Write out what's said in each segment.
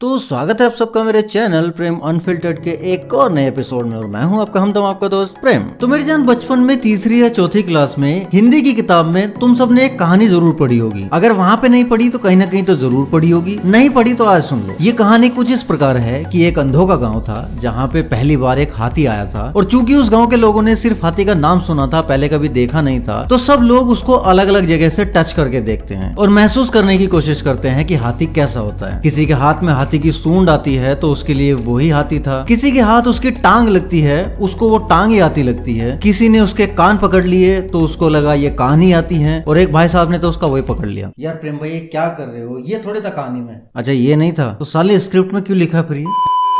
तो स्वागत है आप सबका मेरे चैनल प्रेम अनफिल्टर्ड के एक और नए एपिसोड में और मैं हूं आपका हमदम आपका दोस्त प्रेम। तो मेरी जान बचपन में तीसरी या चौथी क्लास में हिंदी की किताब में तुम सबने एक कहानी जरूर पढ़ी होगी। अगर वहाँ पे नहीं पढ़ी तो कहीं ना कहीं तो जरूर पढ़ी होगी, नहीं पढ़ी तो आज सुन लो। ये कहानी कुछ इस प्रकार है कि एक अंधों का गाँव था जहाँ पे पहली बार एक हाथी आया था और चूंकि उस गाँव के लोगों ने सिर्फ हाथी का नाम सुना था, पहले कभी देखा नहीं था, तो सब लोग उसको अलग अलग जगह से टच करके देखते हैं और महसूस करने की कोशिश करते हैं कि हाथी कैसा होता है। किसी के हाथ में हाथी की सूंड आती है तो उसके लिए वही हाथी था, किसी के हाथ उसकी टांग लगती है उसको वो टांग ही हाथी लगती है, किसी ने उसके कान पकड़ लिए तो उसको लगा ये कान ही आती है और एक भाई साहब ने तो उसका वही पकड़ लिया। यार प्रेम भाई ये क्या कर रहे हो, ये थोड़े था कहानी में। अच्छा ये नहीं था तो साले स्क्रिप्ट में क्यों लिखा फिर ये?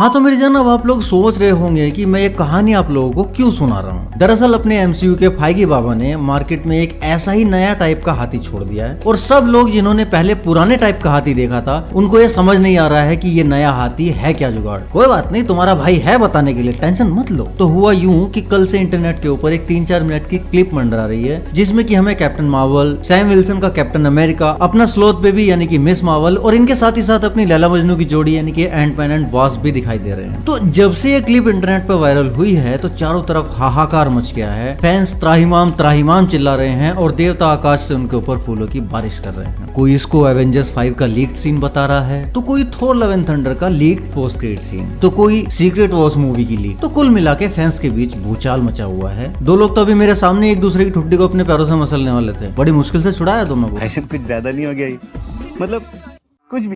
हाँ तो मेरी जान अब आप लोग सोच रहे होंगे कि मैं ये कहानी आप लोगों को क्यों सुना रहा हूँ। दरअसल अपने एमसीयू के फाइगी बाबा ने मार्केट में एक ऐसा ही नया टाइप का हाथी छोड़ दिया है और सब लोग जिन्होंने पहले पुराने टाइप का हाथी देखा था उनको ये समझ नहीं आ रहा है कि ये नया हाथी है क्या जुगाड़। कोई बात नहीं, तुम्हारा भाई है बताने के लिए, टेंशन मत लो। तो हुआ यूं कि कल से इंटरनेट के ऊपर एक 3-4 मिनट की क्लिप मंडरा रही है जिसमें कि हमें कैप्टन मार्वल, सैम विल्सन का कैप्टन अमेरिका, अपना स्लोथ बेबी यानी कि मिस मार्वल और इनके साथ ही साथ अपनी लैला मजनू की जोड़ी यानी कि एंटमैन एंड वास्प भी दिखाई दे रहे हैं। तो जब से ये क्लिप इंटरनेट पर वायरल हुई है तो चारों तरफ हाहाकार मच गया है। फैंस त्राहिमाम चिल्ला रहे हैं और देवता आकाश से उनके ऊपर फूलों की बारिश कर रहे हैं। कोई इसको एवेंजर्स 5 का लीक्ड सीन बता रहा है, तो कोई थोर लव एंड थंडर का लीक्ड पोस्ट क्रेडिट सीन, तो कोई सीक्रेट वॉर्स मूवी की लीक। तो कुल मिला के फैंस के बीच भूचाल मचा हुआ है। दो लोग तो अभी मेरे सामने एक दूसरे की ठुड्डी को अपने पैरों से मसलने वाले थे, बड़ी मुश्किल से छुड़ाया दोनों को। ऐसे कुछ ज्यादा नहीं हो गया ये? मतलब कुछ भी।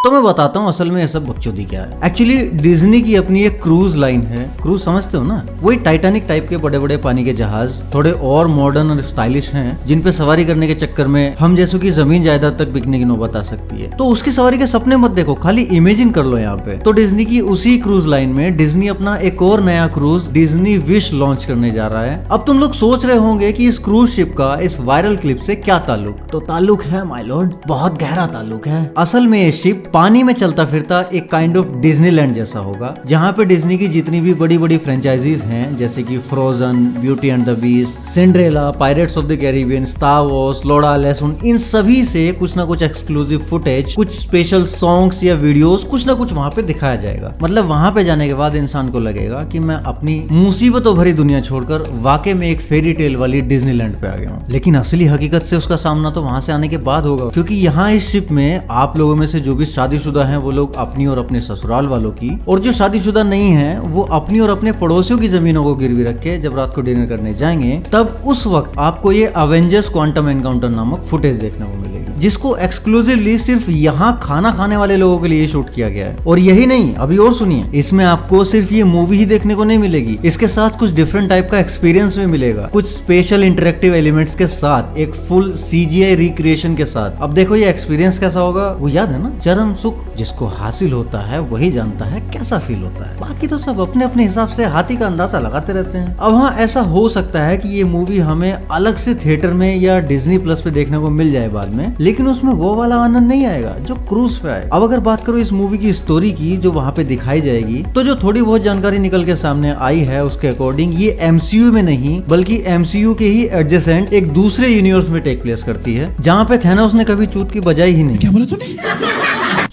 तो मैं बताता हूँ असल में ये सब बकचोदी क्या है। एक्चुअली डिज्नी की अपनी एक क्रूज लाइन है, क्रूज समझते हो ना, वही टाइटैनिक टाइप के बड़े बड़े पानी के जहाज थोड़े और मॉडर्न और स्टाइलिश हैं जिन पे सवारी करने के चक्कर में हम जैसों की जमीन जायदाद तक बिकने की नौबत आ सकती है। तो उसकी सवारी के सपने मत देखो, खाली इमेजिन कर लो यहाँ पे। तो डिज्नी की उसी क्रूज लाइन में डिज्नी अपना एक और नया क्रूज डिज्नी विश लॉन्च करने जा रहा है। अब तुम लोग सोच रहे होंगे कि इस क्रूज शिप का इस वायरल क्लिप से क्या ताल्लुक, तो ताल्लुक है माय लॉर्ड, बहुत गहरा ताल्लुक है। असल में ये शिप पानी में चलता फिरता एक काइंड ऑफ डिज्नीलैंड जैसा होगा जहाँ पे डिज्नी की जितनी भी बड़ी बड़ी फ्रेंचाइजीज हैं जैसे कि Frozen, beauty and the beast, Cinderella, pirates of the Caribbean, star wars, लोड़ा लेसुन, इन सभी से कुछ ना कुछ एक्सक्लूसिव फुटेज, कुछ स्पेशल सॉन्ग्स या वीडियोस, कुछ ना कुछ वहाँ पे दिखाया जाएगा। मतलब वहाँ पे जाने के बाद इंसान को लगेगा कि मैं अपनी मुसीबतों भरी दुनिया छोड़कर वाकई में एक फेरी टेल वाली डिज्नीलैंड पे आ गया हूँ। लेकिन असली हकीकत से उसका सामना तो वहाँ से आने के बाद होगा, क्योंकि यहाँ इस शिप में आप लोगों में से जो भी शादीशुदा हैं वो लोग अपनी और अपने ससुराल वालों की, और जो शादीशुदा नहीं है वो अपनी और अपने पड़ोसियों की जमीनों को गिरवी रख के जब रात को डिनर करने जाएंगे तब उस वक्त आपको ये अवेंजर्स क्वांटम एनकाउंटर नामक फुटेज देखने को मिलेगी, जिसको एक्सक्लूसिवली सिर्फ यहाँ खाना खाने वाले लोगों के लिए शूट किया गया है। और यही नहीं, अभी और सुनिए, इसमें आपको सिर्फ ये मूवी ही देखने को नहीं मिलेगी, इसके साथ कुछ डिफरेंट टाइप का एक्सपीरियंस भी मिलेगा, कुछ स्पेशल इंटरेक्टिव एलिमेंट्स के साथ, एक फुल CGI रिक्रिएशन के साथ। अब देखो ये एक्सपीरियंस कैसा होगा, वो याद है ना, चरम सुख जिसको हासिल होता है वही जानता है कैसा फील होता है। बाकी तो सब अपने अपने हिसाब से हाथी का अंदाजा लगाते रहते हैं। अब हाँ ऐसा हो सकता है कि ये मूवी हमें अलग से थिएटर में या डिज्नी प्लस पे देखने को मिल जाए बाद में, लेकिन उसमें वो वाला आनंद नहीं आएगा जो क्रूज पे आए। अब अगर बात करो इस मूवी की स्टोरी की जो वहाँ पे दिखाई जाएगी, तो जो थोड़ी बहुत जानकारी निकल के सामने आई है उसके अकॉर्डिंग ये MCU में नहीं बल्कि MCU के ही एडजेसेंट एक दूसरे यूनिवर्स में टेक प्लेस करती है, जहाँ पे थैनोस ने कभी चूत की बजाई ही नहीं। क्या बोला तूने?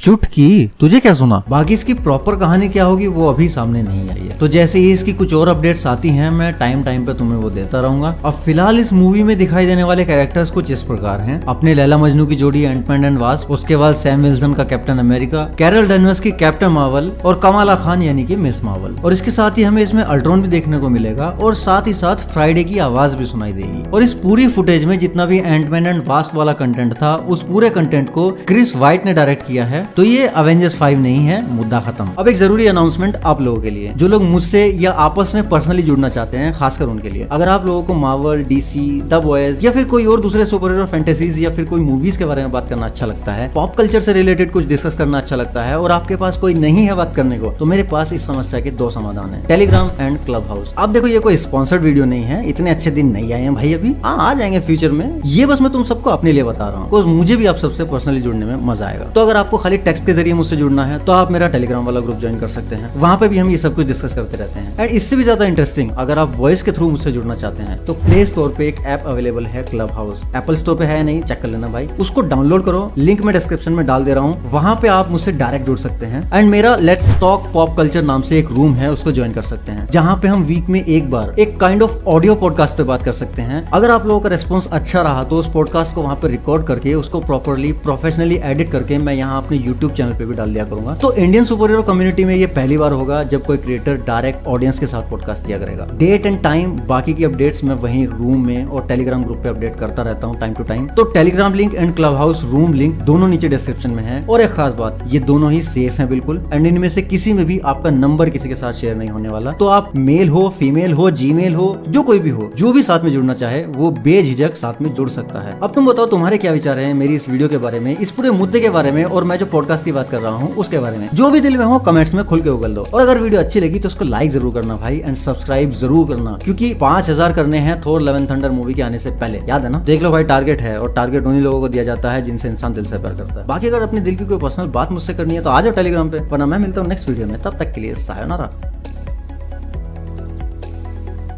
चुट की, तुझे क्या सुना? बाकी इसकी प्रॉपर कहानी क्या होगी वो अभी सामने नहीं आई है। तो जैसे ही इसकी कुछ और अपडेट्स आती हैं मैं टाइम पे तुम्हें वो देता रहूंगा। अब फिलहाल इस मूवी में दिखाई देने वाले कैरेक्टर्स कुछ इस प्रकार हैं। अपने लैला मजनू की जोड़ी एंटमैन एंड वास्प, उसके बाद सैम विल्सन का कैप्टन अमेरिका, कैरल डैनवर्स की कैप्टन मार्वल और कमाला खान यानी कि मिस मार्वल। और इसके साथ ही हमें इसमें अल्ट्रॉन भी देखने को मिलेगा और साथ ही साथ फ्राइडे की आवाज भी सुनाई देगी। और इस पूरी फुटेज में जितना भी एंटमैन एंड वास्प वाला कंटेंट था उस पूरे कंटेंट को क्रिस वाइट ने डायरेक्ट किया है। तो ये अवेंजर्स 5 नहीं है, मुद्दा खत्म। अब एक जरूरी अनाउंसमेंट आप लोगों के लिए, जो लोग मुझसे या आपस में पर्सनली जुड़ना चाहते हैं, खासकर उनके लिए। अगर आप लोगों को मार्वल, DC, द बॉयज या फिर कोई और दूसरे सुपर हीरो फैंटेसीज या फिर कोई मूवीज के बारे में बात करना अच्छा लगता है, पॉप कल्चर से रिलेटेड कुछ डिस्कस करना अच्छा लगता है और आपके पास कोई नहीं है बात करने को, तो मेरे पास इस समस्या के 2 समाधान है, टेलीग्राम एंड क्लब हाउस। अब देखो ये कोई स्पॉन्सर्ड वीडियो नहीं है, इतने अच्छे दिन नहीं आए हैं भाई अभी, आ जाएंगे फ्यूचर में। ये बस मैं तुम सबको अपने लिए बता रहा हूँ, मुझे भी आप सबसे पर्सनली जुड़ने में मजा आएगा। तो अगर आपको खाली टेक्स्ट के जरिए मुझसे जुड़ना है तो आप मेरा टेलीग्राम वाला ग्रुप ज्वाइन कर सकते हैं, वहां पे भी हम ये सब कुछ डिस्कस करते रहते हैं। एंड इससे भी ज्यादा इंटरेस्टिंग अगर आप वॉइस के थ्रू मुझसे जुड़ना चाहते हैं तो प्ले स्टोर पे एक ऐप अवेलेबल है क्लब हाउस। एप्पल स्टोर पे है नहीं, चेक कर लेना भाई, उसको डाउनलोड करो, लिंक मैं डिस्क्रिप्शन में डाल दे रहा हूँ, वहां पे आप मुझसे डायरेक्ट जुड़ सकते हैं। एंड मेरा लेट्स टॉक पॉप कल्चर नाम से एक रूम है, उसको ज्वाइन कर सकते हैं, जहां पे हम वीक में एक बार एक काइंड ऑफ ऑडियो पॉडकास्ट पे बात कर सकते हैं। अगर आप लोगों का रिस्पॉन्स अच्छा रहा तो उस पॉडकास्ट को वहां पे रिकॉर्ड करके उसको प्रॉपर्ली प्रोफेशनली एडिट करके मैं यहाँ अपने यूट्यूब चैनल पे भी डाल दिया करूंगा। तो इंडियन सुपर हीरो कम्युनिटी में ये पहली बार होगा जब कोई क्रिएटर डायरेक्ट ऑडियंस के साथ पॉडकास्ट किया करेगा। डेट एंड टाइम बाकी की अपडेट्स मैं वहीं रूम में और टेलीग्राम ग्रुप पे अपडेट करता रहता हूँ टाइम टू टाइम। तो Telegram link and club house room link दोनों नीचे डिस्क्रिप्शन में है। और एक खास बात, ये दोनों ही सेफ हैं बिल्कुल, एंड इनमें से किसी में भी आपका नंबर किसी के साथ शेयर नहीं होने वाला। तो आप मेल हो, फीमेल हो, जीमेल हो, जो कोई भी हो, जो भी साथ में जुड़ना चाहे वो बेझिझक साथ में जुड़ सकता है। अब तुम बताओ तुम्हारे क्या विचार हैं मेरी इस वीडियो के बारे में, इस पूरे मुद्दे के बारे में, और मैं जो पॉडकास्ट की बात कर रहा हूँ उसके बारे में। जो भी दिल में हो कमेंट्स में खुल के उगल दो। और अगर वीडियो अच्छी लगी तो उसको लाइक जरूर करना भाई, एंड सब्सक्राइब जरूर करना, क्योंकि 5000 करने हैं थोर लव एंड थंडर मूवी के आने से पहले, याद है ना। देख लो भाई, टारगेट है, और टारगेट उन्हीं लोगों को दिया जाता है जिनसे इंसान दिल से प्यार करता है। बाकी अगर अपने दिल की कोई पर्सनल बात मुझसे करनी है तो आ जाओ टेलीग्राम पे, वरना मैं मिलता हूँ नेक्स्ट वीडियो में। तब तक के लिए सायोनारा।